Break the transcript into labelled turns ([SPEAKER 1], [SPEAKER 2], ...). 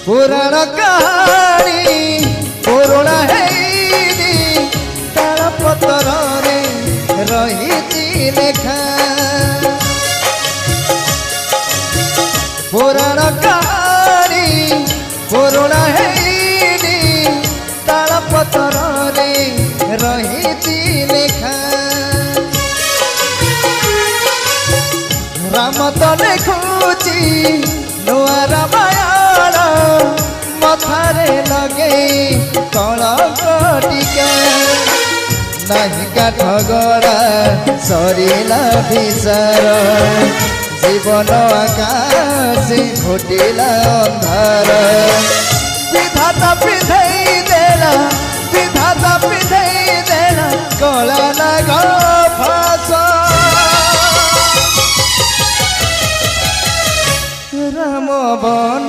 [SPEAKER 1] पुराण कहानी पुराणा है ताल पतर रही लेखा पुराण कहानी पुराणा है ताल पतर रही लेखा राम तो लिखुची नुआ रामायण मथारे लगे कलंकटिका नहीं काठ गड़ा सरिला विचार जीवन आकाश घोटिला अंधार विधाता पिधई देला विधाता पिधई देला कला नाग फास राम बन